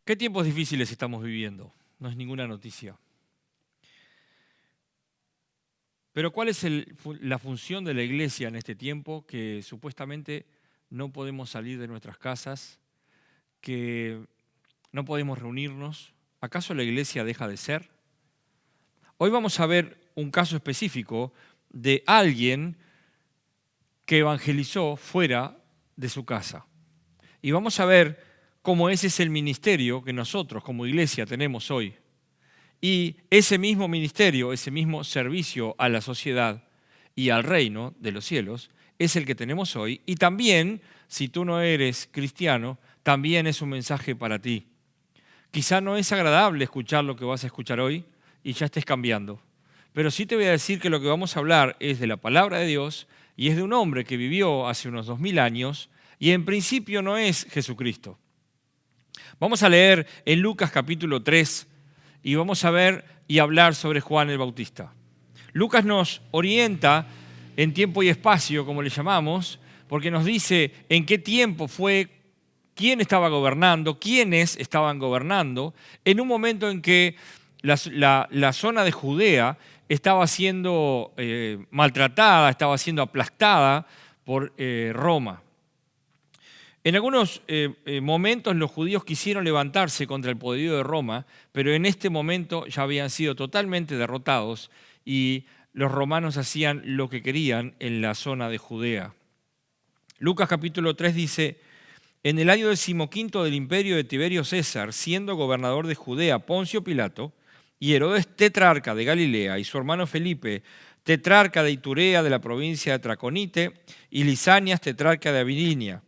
¿Qué tiempos difíciles estamos viviendo? No es ninguna noticia. Pero ¿cuál es la función de la iglesia en este tiempo? Que supuestamente no podemos salir de nuestras casas, que no podemos reunirnos. ¿Acaso la iglesia deja de ser? Hoy vamos a ver un caso específico de alguien que evangelizó fuera de su casa. Y vamos a ver cómo ese es el ministerio que nosotros como iglesia tenemos hoy. Y ese mismo ministerio, ese mismo servicio a la sociedad y al reino de los cielos, es el que tenemos hoy. Y también, si tú no eres cristiano, también es un mensaje para ti. Quizá no es agradable escuchar lo que vas a escuchar hoy y ya estés cambiando. Pero sí te voy a decir que lo que vamos a hablar es de la palabra de Dios y es de un hombre que vivió hace unos 2000 años y en principio no es Jesucristo. Vamos a leer en Lucas capítulo 3 y vamos a ver y hablar sobre Juan el Bautista. Lucas nos orienta en tiempo y espacio, como le llamamos, porque nos dice en qué tiempo fue, quién estaba gobernando, quiénes estaban gobernando, en un momento en que la zona de Judea estaba siendo maltratada, estaba siendo aplastada por Roma. En algunos momentos los judíos quisieron levantarse contra el poderío de Roma, pero en este momento ya habían sido totalmente derrotados y los romanos hacían lo que querían en la zona de Judea. Lucas capítulo 3 dice: en el año 15 del imperio de Tiberio César, siendo gobernador de Judea Poncio Pilato, y Herodes tetrarca de Galilea, y su hermano Felipe, tetrarca de Iturea de la provincia de Traconite, y Lisanias, tetrarca de Abilinia,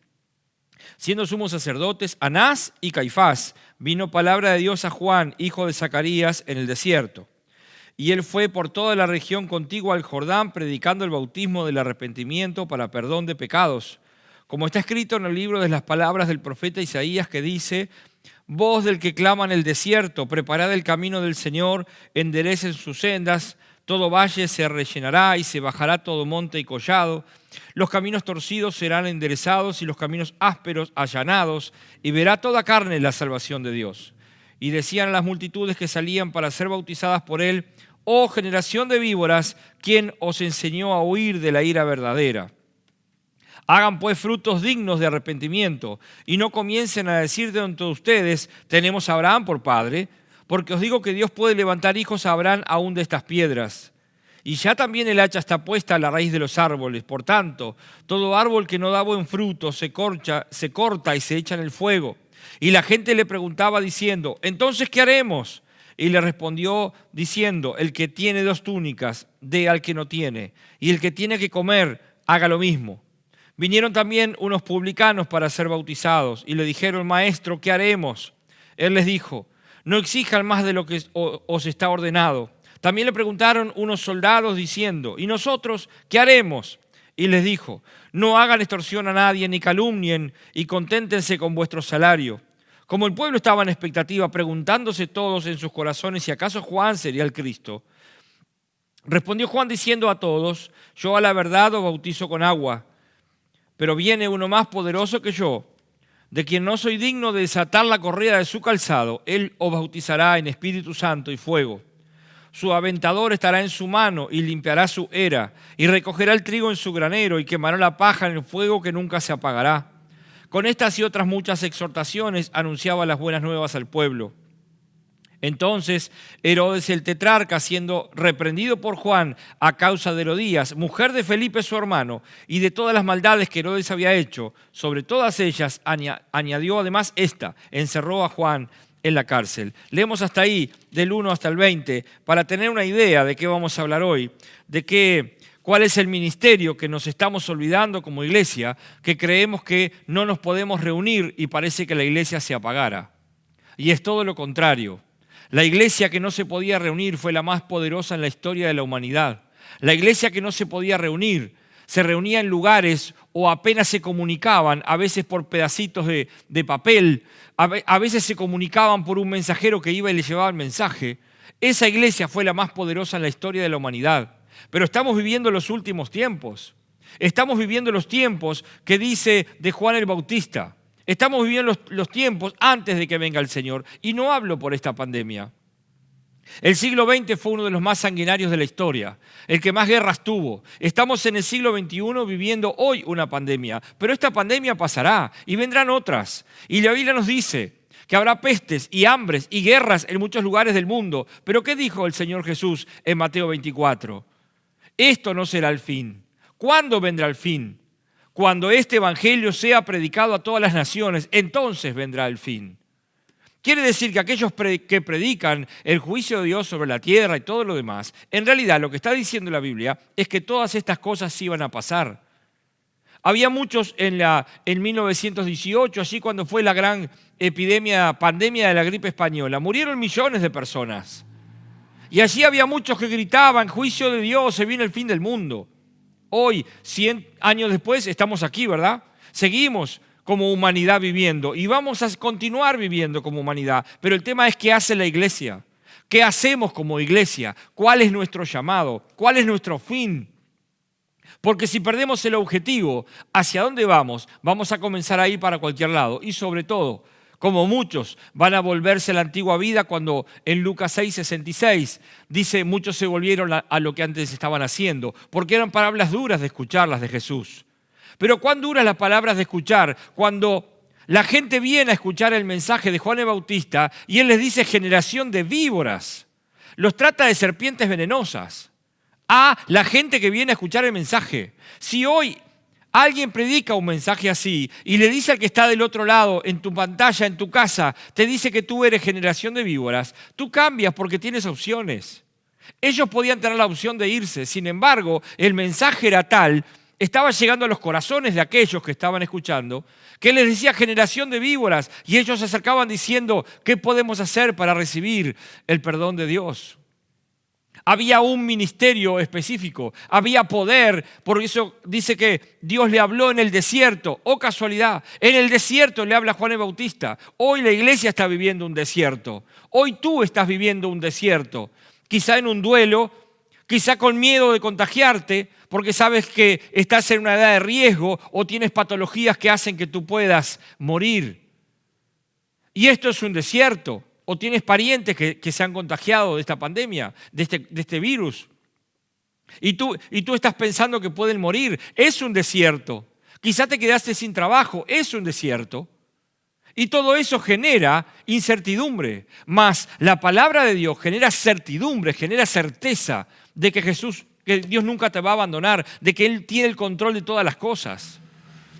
siendo sumos sacerdotes Anás y Caifás, vino palabra de Dios a Juan, hijo de Zacarías, en el desierto. Y él fue por toda la región contigua al Jordán, predicando el bautismo del arrepentimiento para perdón de pecados, como está escrito en el libro de las palabras del profeta Isaías, que dice: voz del que clama en el desierto, preparad el camino del Señor, enderecen sus sendas, todo valle se rellenará y se bajará todo monte y collado. Los caminos torcidos serán enderezados y los caminos ásperos allanados, y verá toda carne la salvación de Dios. Y decían a las multitudes que salían para ser bautizadas por él: oh generación de víboras, ¿quién os enseñó a huir de la ira verdadera? Hagan pues frutos dignos de arrepentimiento y no comiencen a decir de entre ustedes: tenemos a Abraham por padre, porque os digo que Dios puede levantar hijos a Abraham aún de estas piedras. Y ya también el hacha está puesta a la raíz de los árboles. Por tanto, todo árbol que no da buen fruto se corta y se echa en el fuego. Y la gente le preguntaba diciendo: ¿entonces qué haremos? Y le respondió diciendo: el que tiene 2 túnicas, dé al que no tiene, y el que tiene que comer, haga lo mismo. Vinieron también unos publicanos para ser bautizados y le dijeron: Maestro, ¿qué haremos? Él les dijo: no exijan más de lo que os está ordenado. También le preguntaron unos soldados diciendo: ¿y nosotros qué haremos? Y les dijo: no hagan extorsión a nadie ni calumnien y conténtense con vuestro salario. Como el pueblo estaba en expectativa, preguntándose todos en sus corazones si acaso Juan sería el Cristo, respondió Juan diciendo a todos: yo a la verdad os bautizo con agua, pero viene uno más poderoso que yo, de quien no soy digno de desatar la correa de su calzado. Él os bautizará en Espíritu Santo y fuego. Su aventador estará en su mano y limpiará su era, y recogerá el trigo en su granero y quemará la paja en el fuego que nunca se apagará. Con estas y otras muchas exhortaciones anunciaba las buenas nuevas al pueblo. Entonces Herodes el tetrarca, siendo reprendido por Juan a causa de Herodías, mujer de Felipe su hermano, y de todas las maldades que Herodes había hecho, sobre todas ellas añadió además esta: encerró a Juan en la cárcel. Leemos hasta ahí, del 1 hasta el 20, para tener una idea de qué vamos a hablar hoy, cuál es el ministerio que nos estamos olvidando como iglesia, que creemos que no nos podemos reunir y parece que la iglesia se apagara. Y es todo lo contrario. La iglesia que no se podía reunir fue la más poderosa en la historia de la humanidad. La iglesia que no se podía reunir se reunía en lugares o apenas se comunicaban, a veces por pedacitos de papel, a veces se comunicaban por un mensajero que iba y le llevaba el mensaje. Esa iglesia fue la más poderosa en la historia de la humanidad. Pero estamos viviendo los últimos tiempos. Estamos viviendo los tiempos que dice de Juan el Bautista. Estamos viviendo los tiempos antes de que venga el Señor. Y no hablo por esta pandemia. El siglo XX fue uno de los más sanguinarios de la historia, el que más guerras tuvo. Estamos en el siglo XXI viviendo hoy una pandemia, pero esta pandemia pasará y vendrán otras. Y la Biblia nos dice que habrá pestes y hambres y guerras en muchos lugares del mundo. Pero ¿qué dijo el Señor Jesús en Mateo 24? Esto no será el fin. ¿Cuándo vendrá el fin? Cuando este evangelio sea predicado a todas las naciones, entonces vendrá el fin. Quiere decir que aquellos que predican el juicio de Dios sobre la tierra y todo lo demás, en realidad lo que está diciendo la Biblia es que todas estas cosas sí iban a pasar. Había muchos en 1918, allí cuando fue la gran pandemia de la gripe española, murieron millones de personas. Y allí había muchos que gritaban, juicio de Dios, se viene el fin del mundo. Hoy, 100 años después, estamos aquí, ¿verdad? Seguimos como humanidad viviendo y vamos a continuar viviendo como humanidad. Pero el tema es qué hace la iglesia, qué hacemos como iglesia, cuál es nuestro llamado, cuál es nuestro fin. Porque si perdemos el objetivo, ¿hacia dónde vamos? Vamos a comenzar a ir para cualquier lado. Y sobre todo, como muchos van a volverse a la antigua vida cuando en Lucas 6:66 dice, muchos se volvieron a lo que antes estaban haciendo, porque eran palabras duras de escucharlas de Jesús. Pero ¿cuán duras las palabras de escuchar cuando la gente viene a escuchar el mensaje de Juan el Bautista y él les dice generación de víboras? Los trata de serpientes venenosas a la gente que viene a escuchar el mensaje. Si hoy alguien predica un mensaje así y le dice al que está del otro lado, en tu pantalla, en tu casa, te dice que tú eres generación de víboras, tú cambias porque tienes opciones. Ellos podían tener la opción de irse, sin embargo, el mensaje era tal, estaba llegando a los corazones de aquellos que estaban escuchando, que les decía generación de víboras y ellos se acercaban diciendo, ¿qué podemos hacer para recibir el perdón de Dios? Había un ministerio específico, había poder, por eso dice que Dios le habló en el desierto, oh casualidad, en el desierto le habla Juan el Bautista. Hoy la iglesia está viviendo un desierto, hoy tú estás viviendo un desierto, quizá en un duelo, quizá con miedo de contagiarte, porque sabes que estás en una edad de riesgo o tienes patologías que hacen que tú puedas morir. Y esto es un desierto. O tienes parientes que se han contagiado de esta pandemia, de este virus. Y tú estás pensando que pueden morir. Es un desierto. Quizá te quedaste sin trabajo. Es un desierto. Y todo eso genera incertidumbre. Mas la palabra de Dios genera certidumbre, genera certeza de que Dios nunca te va a abandonar, de que Él tiene el control de todas las cosas.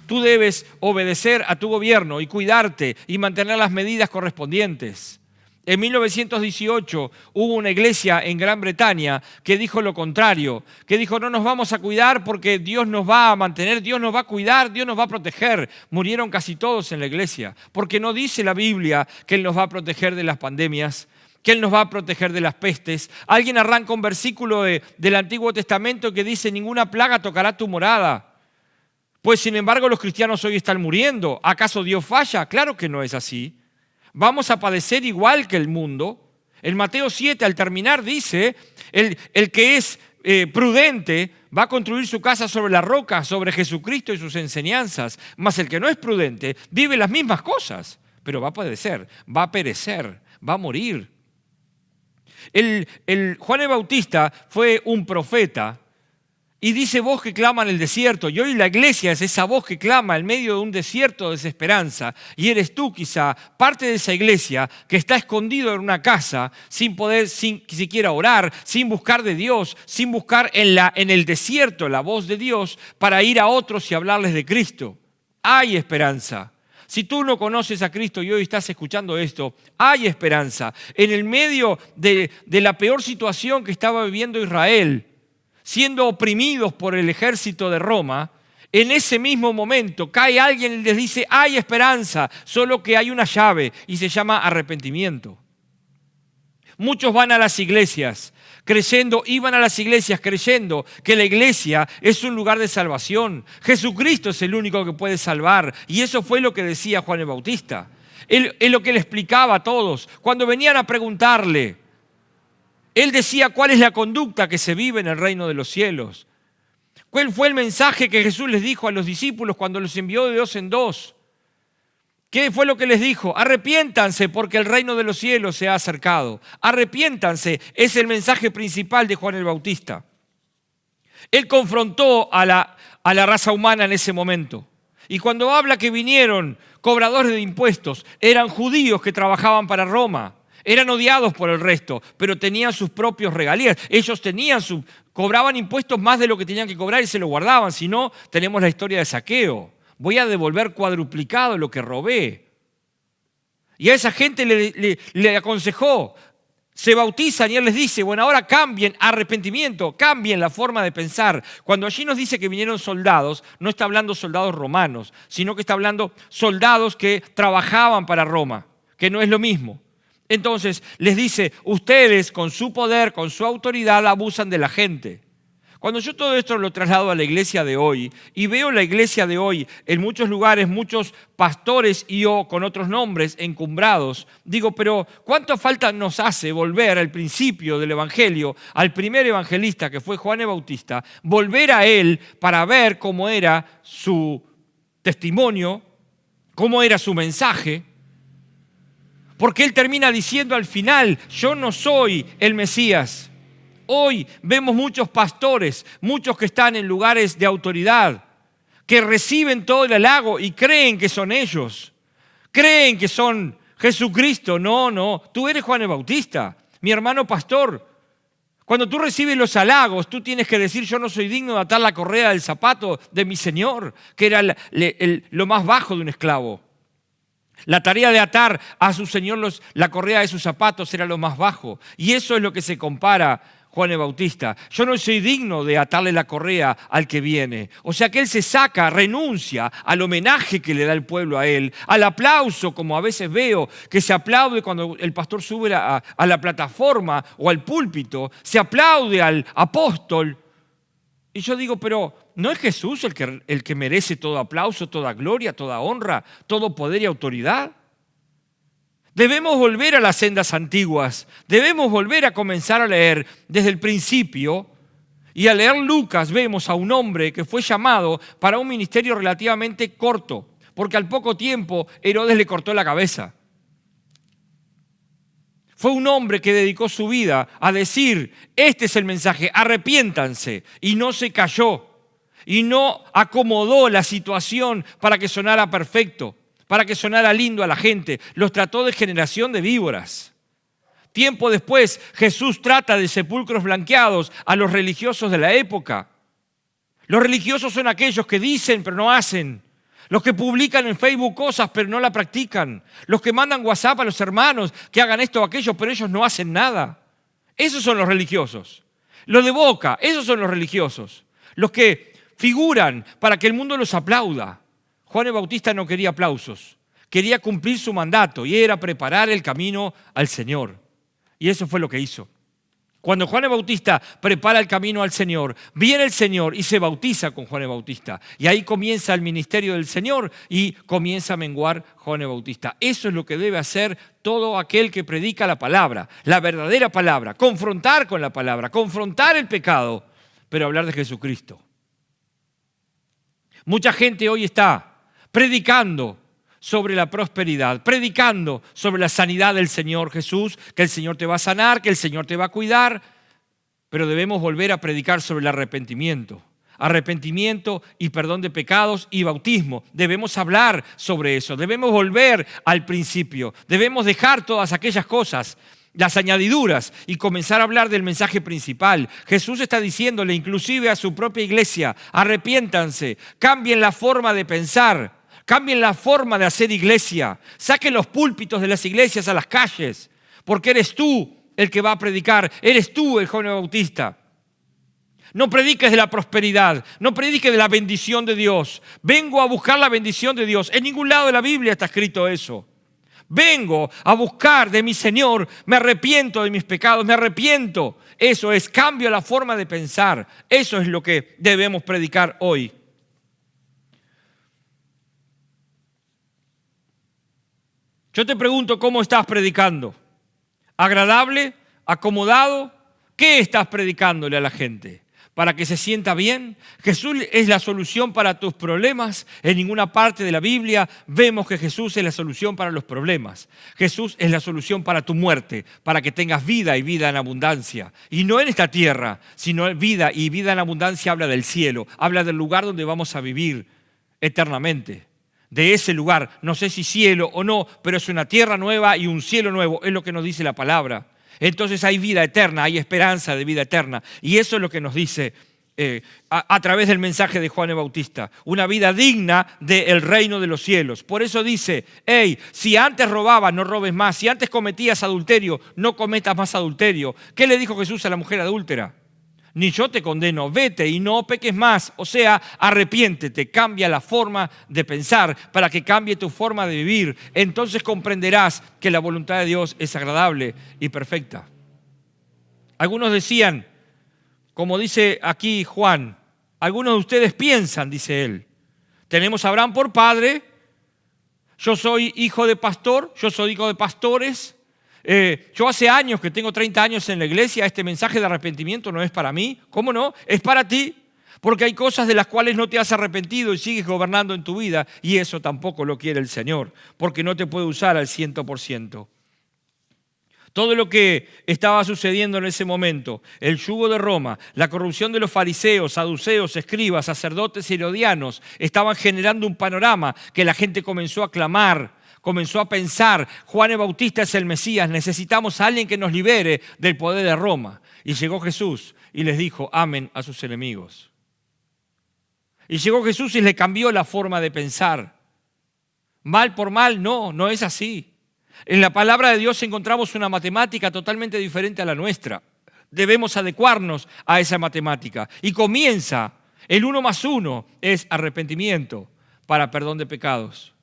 Tú debes obedecer a tu gobierno y cuidarte y mantener las medidas correspondientes. En 1918 hubo una iglesia en Gran Bretaña que dijo lo contrario, que dijo no nos vamos a cuidar porque Dios nos va a mantener, Dios nos va a cuidar, Dios nos va a proteger. Murieron casi todos en la iglesia, porque no dice la Biblia que Él nos va a proteger de las pandemias, que Él nos va a proteger de las pestes. Alguien arranca un versículo del Antiguo Testamento que dice ninguna plaga tocará tu morada. Pues sin embargo los cristianos hoy están muriendo. ¿Acaso Dios falla? Claro que no es así. Vamos a padecer igual que el mundo. En Mateo 7, al terminar, dice, el que es prudente va a construir su casa sobre la roca, sobre Jesucristo y sus enseñanzas. Mas el que no es prudente vive las mismas cosas, pero va a padecer, va a perecer, va a morir. Juan el Bautista fue un profeta. Y dice voz que clama en el desierto. Y hoy la iglesia es esa voz que clama en medio de un desierto de desesperanza. Y eres tú quizá parte de esa iglesia que está escondido en una casa sin poder siquiera orar, sin buscar de Dios, sin buscar en el desierto la voz de Dios para ir a otros y hablarles de Cristo. Hay esperanza. Si tú no conoces a Cristo y hoy estás escuchando esto, hay esperanza. En el medio de la peor situación que estaba viviendo Israel, siendo oprimidos por el ejército de Roma, en ese mismo momento cae alguien y les dice, hay esperanza, solo que hay una llave y se llama arrepentimiento. Muchos iban a las iglesias creyendo que la iglesia es un lugar de salvación. Jesucristo es el único que puede salvar. Y eso fue lo que decía Juan el Bautista. Es lo que le explicaba a todos. Cuando venían a preguntarle, él decía cuál es la conducta que se vive en el reino de los cielos. ¿Cuál fue el mensaje que Jesús les dijo a los discípulos cuando los envió de dos en dos? ¿Qué fue lo que les dijo? Arrepiéntanse porque el reino de los cielos se ha acercado. Arrepiéntanse, es el mensaje principal de Juan el Bautista. Él confrontó a la raza humana en ese momento. Y cuando habla que vinieron cobradores de impuestos, eran judíos que trabajaban para Roma, eran odiados por el resto, pero tenían sus propios regalías. Ellos cobraban impuestos más de lo que tenían que cobrar y se lo guardaban. Si no, tenemos la historia de Zaqueo. Voy a devolver cuadruplicado lo que robé. Y a esa gente le aconsejó, se bautizan y él les dice, bueno, ahora cambien, arrepentimiento, cambien la forma de pensar. Cuando allí nos dice que vinieron soldados, no está hablando soldados romanos, sino que está hablando soldados que trabajaban para Roma, que no es lo mismo. Entonces les dice, ustedes con su poder, con su autoridad, abusan de la gente. Cuando yo todo esto lo traslado a la iglesia de hoy y veo la iglesia de hoy en muchos lugares, muchos pastores y yo con otros nombres encumbrados, digo, pero ¿cuánto falta nos hace volver al principio del evangelio, al primer evangelista que fue Juan el Bautista, volver a él para ver cómo era su testimonio, cómo era su mensaje? Porque él termina diciendo al final, yo no soy el Mesías. Hoy vemos muchos pastores, muchos que están en lugares de autoridad, que reciben todo el halago y creen que son ellos. Creen que son Jesucristo. No, tú eres Juan el Bautista, mi hermano pastor. Cuando tú recibes los halagos, tú tienes que decir, yo no soy digno de atar la correa del zapato de mi Señor, que era lo más bajo de un esclavo. La tarea de atar a su Señor la correa de sus zapatos era lo más bajo. Y eso es lo que se compara Juan el Bautista. Yo no soy digno de atarle la correa al que viene. O sea que él se saca, renuncia al homenaje que le da el pueblo a él, al aplauso, como a veces veo, que se aplaude cuando el pastor sube a la plataforma o al púlpito, se aplaude al apóstol. Y yo digo, pero ¿no es Jesús el que merece todo aplauso, toda gloria, toda honra, todo poder y autoridad? Debemos volver a las sendas antiguas, debemos volver a comenzar a leer desde el principio. Y al leer Lucas vemos a un hombre que fue llamado para un ministerio relativamente corto, porque al poco tiempo Herodes le cortó la cabeza. Fue un hombre que dedicó su vida a decir, este es el mensaje, arrepiéntanse, y no se calló, y no acomodó la situación para que sonara perfecto, para que sonara lindo a la gente. Los trató de generación de víboras. Tiempo después, Jesús trata de sepulcros blanqueados a los religiosos de la época. Los religiosos son aquellos que dicen pero no hacen. Los que publican en Facebook cosas pero no la practican. Los que mandan WhatsApp a los hermanos que hagan esto o aquello pero ellos no hacen nada. Esos son los religiosos. Los de boca, esos son los religiosos. Los que figuran para que el mundo los aplauda. Juan el Bautista no quería aplausos, quería cumplir su mandato y era preparar el camino al Señor. Y eso fue lo que hizo. Cuando Juan el Bautista prepara el camino al Señor, viene el Señor y se bautiza con Juan el Bautista. Y ahí comienza el ministerio del Señor y comienza a menguar Juan el Bautista. Eso es lo que debe hacer todo aquel que predica la palabra, la verdadera palabra, confrontar con la palabra, confrontar el pecado, pero hablar de Jesucristo. Mucha gente hoy está predicando sobre la prosperidad, predicando sobre la sanidad del Señor Jesús, que el Señor te va a sanar, que el Señor te va a cuidar, pero debemos volver a predicar sobre el arrepentimiento y perdón de pecados y bautismo. Debemos hablar sobre eso, debemos volver al principio, debemos dejar todas aquellas cosas, las añadiduras, y comenzar a hablar del mensaje principal. Jesús está diciéndole inclusive a su propia iglesia, arrepiéntanse, cambien la forma de pensar, cambien la forma de hacer iglesia, saquen los púlpitos de las iglesias a las calles, porque eres tú el que va a predicar, eres tú el Juan el Bautista. No prediques de la prosperidad, no prediques de la bendición de Dios. Vengo a buscar la bendición de Dios. En ningún lado de la Biblia está escrito eso. Vengo a buscar de mi Señor, me arrepiento de mis pecados, me arrepiento. Eso es, cambio la forma de pensar. Eso es lo que debemos predicar hoy. Yo te pregunto, ¿cómo estás predicando? ¿Agradable? ¿Acomodado? ¿Qué estás predicándole a la gente? para que se sienta bien. Jesús es la solución para tus problemas. En ninguna parte de la Biblia vemos que Jesús es la solución para los problemas. Jesús es la solución para tu muerte, para que tengas vida y vida en abundancia. Y no en esta tierra, sino vida, y vida en abundancia habla del cielo, habla del lugar donde vamos a vivir eternamente. De ese lugar, no sé si cielo o no, pero es una tierra nueva y un cielo nuevo, es lo que nos dice la palabra. Entonces hay vida eterna, hay esperanza de vida eterna. Y eso es lo que nos dice a través del mensaje de Juan el Bautista. Una vida digna del reino de los cielos. Por eso dice, hey, si antes robabas, no robes más. Si antes cometías adulterio, no cometas más adulterio. ¿Qué le dijo Jesús a la mujer adúltera? Ni yo te condeno, vete y no peques más. O sea, arrepiéntete, cambia la forma de pensar para que cambie tu forma de vivir. Entonces comprenderás que la voluntad de Dios es agradable y perfecta. Algunos decían, como dice aquí Juan, algunos de ustedes piensan, dice él, tenemos a Abraham por padre, yo soy hijo de pastor, yo soy hijo de pastores. Yo hace años que tengo 30 años en la iglesia, este mensaje de arrepentimiento no es para mí. ¿Cómo no? Es para ti, porque hay cosas de las cuales no te has arrepentido y sigues gobernando en tu vida, y eso tampoco lo quiere el Señor, porque no te puede usar al 100%. Todo lo que estaba sucediendo en ese momento, el yugo de Roma, la corrupción de los fariseos, saduceos, escribas, sacerdotes herodianos, estaban generando un panorama que la gente comenzó a clamar, comenzó a pensar, Juan el Bautista es el Mesías, necesitamos a alguien que nos libere del poder de Roma. Y llegó Jesús y les dijo, amen a sus enemigos. Y llegó Jesús y le cambió la forma de pensar. Mal por mal, no es así. En la palabra de Dios encontramos una matemática totalmente diferente a la nuestra. Debemos adecuarnos a esa matemática. Y comienza, el 1 más 1 es arrepentimiento para perdón de pecados.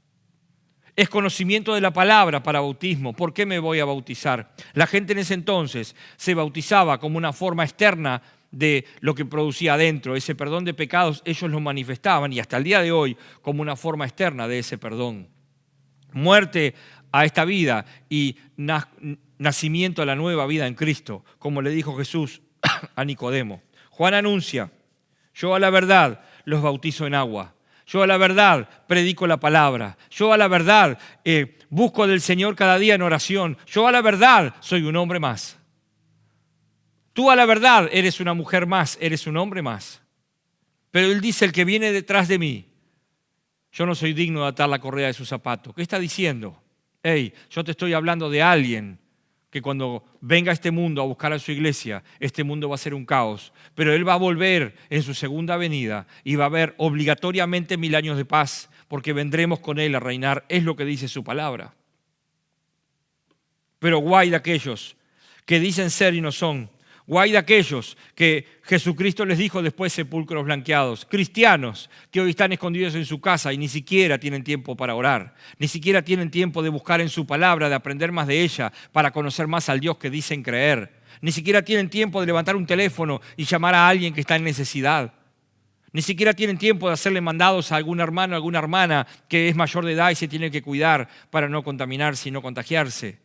Es conocimiento de la palabra para bautismo. ¿Por qué me voy a bautizar? La gente en ese entonces se bautizaba como una forma externa de lo que producía adentro. Ese perdón de pecados ellos lo manifestaban y hasta el día de hoy como una forma externa de ese perdón. Muerte a esta vida y nacimiento a la nueva vida en Cristo, como le dijo Jesús a Nicodemo. Juan anuncia, yo a la verdad los bautizo en agua. Yo a la verdad predico la palabra. Yo a la verdad busco del Señor cada día en oración. Yo a la verdad soy un hombre más. Tú a la verdad eres una mujer más, eres un hombre más. Pero Él dice, el que viene detrás de mí, yo no soy digno de atar la correa de su zapato. ¿Qué está diciendo? Hey, yo te estoy hablando de alguien que cuando venga a este mundo a buscar a su iglesia, este mundo va a ser un caos. Pero Él va a volver en su segunda venida y va a haber obligatoriamente 1000 años de paz, porque vendremos con Él a reinar, es lo que dice su palabra. Pero guay de aquellos que dicen ser y no son. Guay de aquellos que Jesucristo les dijo después sepulcros blanqueados. Cristianos que hoy están escondidos en su casa y ni siquiera tienen tiempo para orar. Ni siquiera tienen tiempo de buscar en su palabra, de aprender más de ella para conocer más al Dios que dicen creer. Ni siquiera tienen tiempo de levantar un teléfono y llamar a alguien que está en necesidad. Ni siquiera tienen tiempo de hacerle mandados a algún hermano o alguna hermana que es mayor de edad y se tiene que cuidar para no contaminarse y no contagiarse.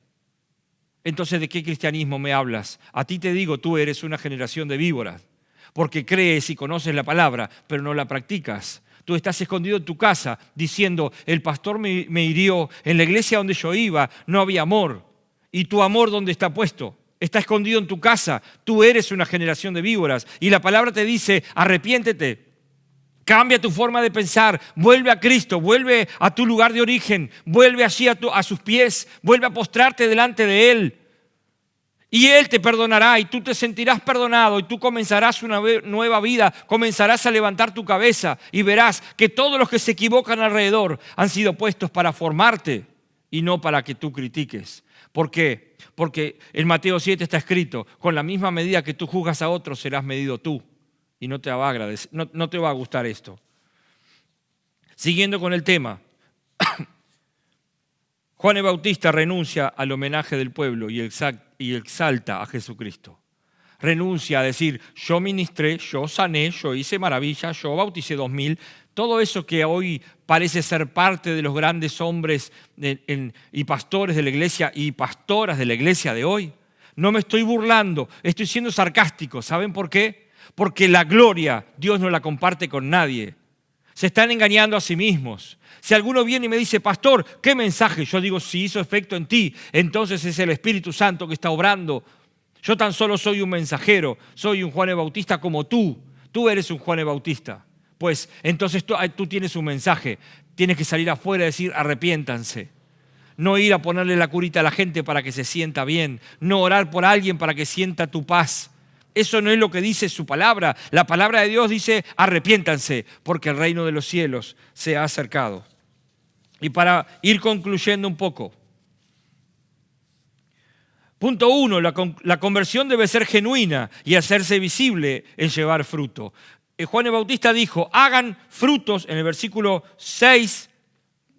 Entonces, ¿de qué cristianismo me hablas? A ti te digo, tú eres una generación de víboras, porque crees y conoces la palabra, pero no la practicas. Tú estás escondido en tu casa diciendo, el pastor me hirió, en la iglesia donde yo iba no había amor. ¿Y tu amor dónde está puesto? Está escondido en tu casa. Tú eres una generación de víboras. Y la palabra te dice, arrepiéntete. Cambia tu forma de pensar, vuelve a Cristo, vuelve a tu lugar de origen, vuelve allí a sus pies, vuelve a postrarte delante de Él. Y Él te perdonará y tú te sentirás perdonado y tú comenzarás una nueva vida, comenzarás a levantar tu cabeza y verás que todos los que se equivocan alrededor han sido puestos para formarte y no para que tú critiques. ¿Por qué? Porque en Mateo 7 está escrito, con la misma medida que tú juzgas a otros serás medido tú. Y no te va a agradecer, no te va a gustar esto. Siguiendo con el tema, Juan el Bautista renuncia al homenaje del pueblo y exalta a Jesucristo. Renuncia a decir, yo ministré, yo sané, yo hice maravillas, yo bauticé 2000. Todo eso que hoy parece ser parte de los grandes hombres y pastores de la iglesia y pastoras de la iglesia de hoy. No me estoy burlando, estoy siendo sarcástico. ¿Saben por qué? porque la gloria Dios no la comparte con nadie. Se están engañando a sí mismos. Si alguno viene y me dice, pastor, ¿qué mensaje? Yo digo, si hizo efecto en ti, entonces es el Espíritu Santo que está obrando. Yo tan solo soy un mensajero, soy un Juan el Bautista como tú. Tú eres un Juan el Bautista. Pues entonces tú tienes un mensaje. Tienes que salir afuera y decir, arrepiéntanse. No ir a ponerle la curita a la gente para que se sienta bien. No orar por alguien para que sienta tu paz. Eso no es lo que dice su palabra. La palabra de Dios dice, arrepiéntanse, porque el reino de los cielos se ha acercado. Y para ir concluyendo un poco. Punto 1, la conversión debe ser genuina y hacerse visible en llevar fruto. Juan el Bautista dijo, hagan frutos, en el versículo 6,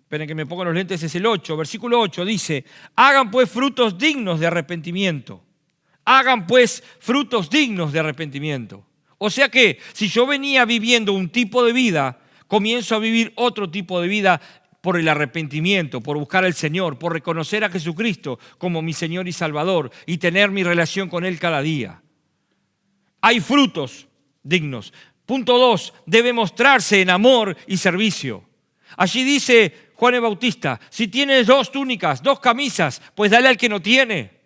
esperen que me pongan los lentes, es el 8, versículo 8 dice, hagan pues frutos dignos de arrepentimiento. Hagan pues frutos dignos de arrepentimiento. O sea que si yo venía viviendo un tipo de vida, comienzo a vivir otro tipo de vida por el arrepentimiento, por buscar al Señor, por reconocer a Jesucristo como mi Señor y Salvador y tener mi relación con Él cada día. Hay frutos dignos. Punto 2, debe mostrarse en amor y servicio. Allí dice Juan el Bautista, si tienes 2 túnicas, 2 camisas, pues dale al que no tiene.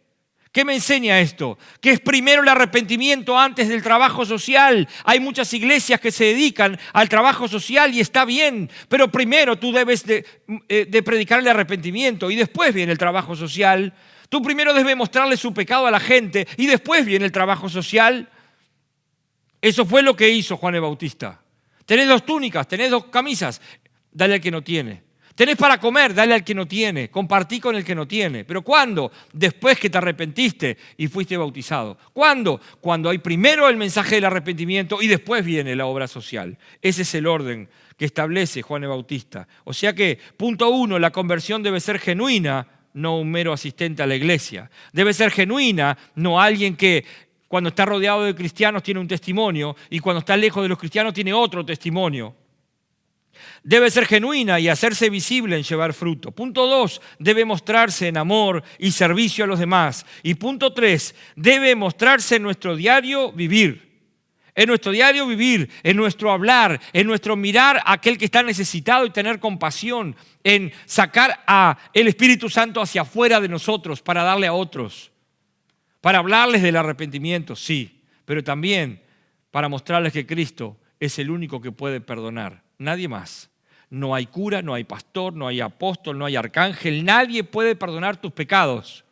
¿Qué me enseña esto? Que es primero el arrepentimiento antes del trabajo social. Hay muchas iglesias que se dedican al trabajo social y está bien, pero primero tú debes de predicar el arrepentimiento y después viene el trabajo social. Tú primero debes mostrarle su pecado a la gente y después viene el trabajo social. Eso fue lo que hizo Juan el Bautista. Tenés 2 túnicas, tenés 2 camisas, dale al que no tiene. Tenés para comer, dale al que no tiene, compartí con el que no tiene. ¿Pero cuándo? Después que te arrepentiste y fuiste bautizado. ¿Cuándo? Cuando hay primero el mensaje del arrepentimiento y después viene la obra social. Ese es el orden que establece Juan el Bautista. O sea que, punto 1, la conversión debe ser genuina, no un mero asistente a la iglesia. Debe ser genuina, no alguien que cuando está rodeado de cristianos tiene un testimonio y cuando está lejos de los cristianos tiene otro testimonio. Debe ser genuina y hacerse visible en llevar fruto. Punto 2, debe mostrarse en amor y servicio a los demás. Y punto 3, debe mostrarse en nuestro diario vivir. En nuestro diario vivir, en nuestro hablar, en nuestro mirar a aquel que está necesitado y tener compasión, en sacar a el Espíritu Santo hacia afuera de nosotros para darle a otros. Para hablarles del arrepentimiento, sí, pero también para mostrarles que Cristo es el único que puede perdonar. Nadie más. No hay cura, no hay pastor, no hay apóstol, no hay arcángel. Nadie puede perdonar tus pecados.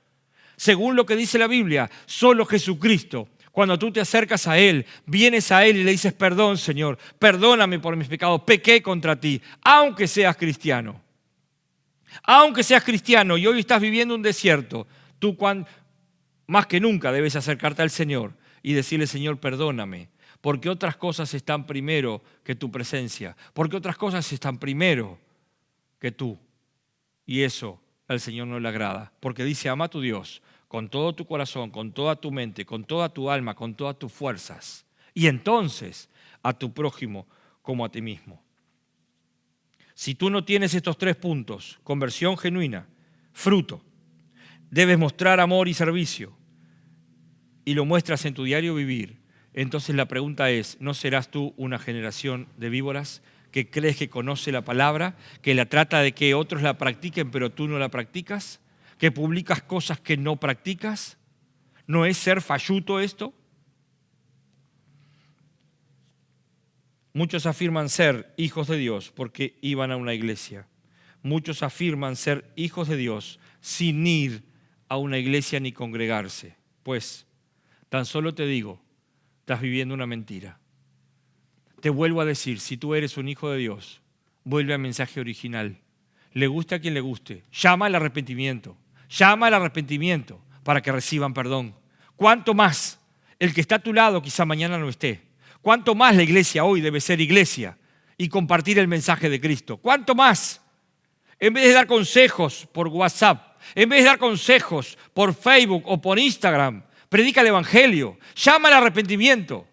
Según lo que dice la Biblia, solo Jesucristo. Cuando tú te acercas a Él, vienes a Él y le dices, perdón, Señor, perdóname por mis pecados, pequé contra ti, aunque seas cristiano. Aunque seas cristiano y hoy estás viviendo un desierto, tú más que nunca debes acercarte al Señor y decirle, Señor, perdóname. Porque otras cosas están primero que tu presencia. Porque otras cosas están primero que tú. Y eso al Señor no le agrada. Porque dice, ama a tu Dios con todo tu corazón, con toda tu mente, con toda tu alma, con todas tus fuerzas. Y entonces a tu prójimo como a ti mismo. Si tú no tienes estos 3 puntos, conversión genuina, fruto, debes mostrar amor y servicio y lo muestras en tu diario vivir. Entonces la pregunta es, ¿no serás tú una generación de víboras que crees que conoce la palabra, que la trata de que otros la practiquen pero tú no la practicas? ¿Que publicas cosas que no practicas? ¿No es ser falluto esto? Muchos afirman ser hijos de Dios porque iban a una iglesia. Muchos afirman ser hijos de Dios sin ir a una iglesia ni congregarse. Pues, tan solo te digo, estás viviendo una mentira. Te vuelvo a decir, si tú eres un hijo de Dios, vuelve al mensaje original. Le guste a quien le guste. Llama al arrepentimiento. Llama al arrepentimiento para que reciban perdón. ¿Cuánto más el que está a tu lado quizá mañana no esté? ¿Cuánto más la iglesia hoy debe ser iglesia y compartir el mensaje de Cristo? ¿Cuánto más? En vez de dar consejos por WhatsApp, en vez de dar consejos por Facebook o por Instagram, predica el evangelio, llama al arrepentimiento.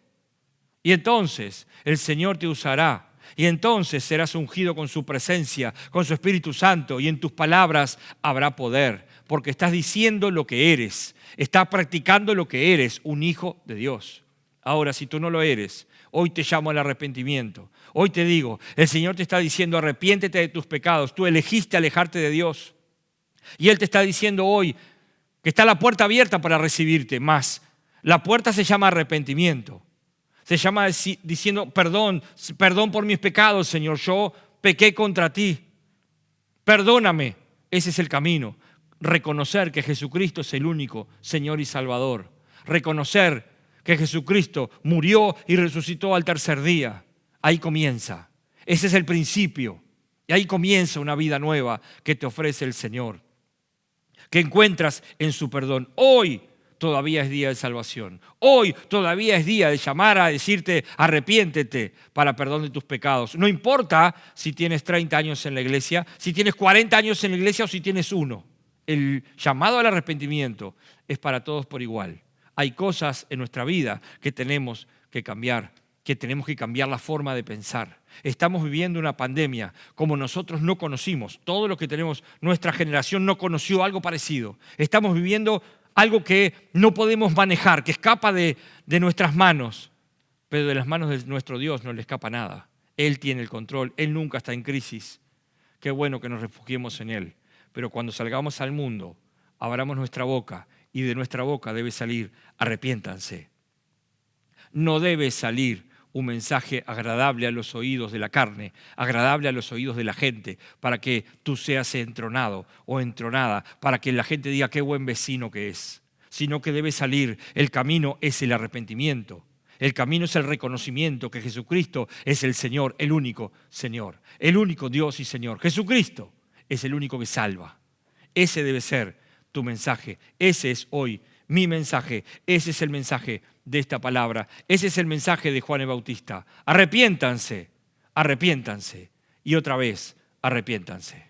Y entonces el Señor te usará. Y entonces serás ungido con su presencia, con su Espíritu Santo. Y en tus palabras habrá poder. Porque estás diciendo lo que eres. Estás practicando lo que eres, un hijo de Dios. Ahora, si tú no lo eres, hoy te llamo al arrepentimiento. Hoy te digo, el Señor te está diciendo, arrepiéntete de tus pecados. Tú elegiste alejarte de Dios. Y Él te está diciendo hoy que está la puerta abierta para recibirte. Más, la puerta se llama arrepentimiento. Se llama diciendo, perdón por mis pecados, Señor. Yo pequé contra ti. Perdóname. Ese es el camino. Reconocer que Jesucristo es el único Señor y Salvador. Reconocer que Jesucristo murió y resucitó al tercer día. Ahí comienza. Ese es el principio. Y ahí comienza una vida nueva que te ofrece el Señor, que encuentras en su perdón. Hoy todavía es día de salvación. Hoy todavía es día de llamar a decirte, arrepiéntete para perdón de tus pecados. No importa si tienes 30 años en la iglesia, si tienes 40 años en la iglesia o si tienes uno. El llamado al arrepentimiento es para todos por igual. Hay cosas en nuestra vida que tenemos que cambiar, que tenemos que cambiar la forma de pensar. Estamos viviendo una pandemia como nosotros no conocimos. Todo lo que tenemos, nuestra generación no conoció algo parecido. Estamos viviendo algo que no podemos manejar, que escapa de nuestras manos. Pero de las manos de nuestro Dios no le escapa nada. Él tiene el control, Él nunca está en crisis. Qué bueno que nos refugiemos en Él. Pero cuando salgamos al mundo, abramos nuestra boca y de nuestra boca debe salir, arrepiéntanse. No debe salir un mensaje agradable a los oídos de la carne, agradable a los oídos de la gente, para que tú seas entronado o entronada, para que la gente diga qué buen vecino que es, sino que debe salir, el camino es el arrepentimiento, el camino es el reconocimiento que Jesucristo es el Señor, el único Señor, el único Dios y Señor. Jesucristo es el único que salva. Ese debe ser tu mensaje, ese es hoy mi mensaje, ese es el mensaje de esta palabra, ese es el mensaje de Juan el Bautista. Arrepiéntanse, arrepiéntanse y otra vez arrepiéntanse.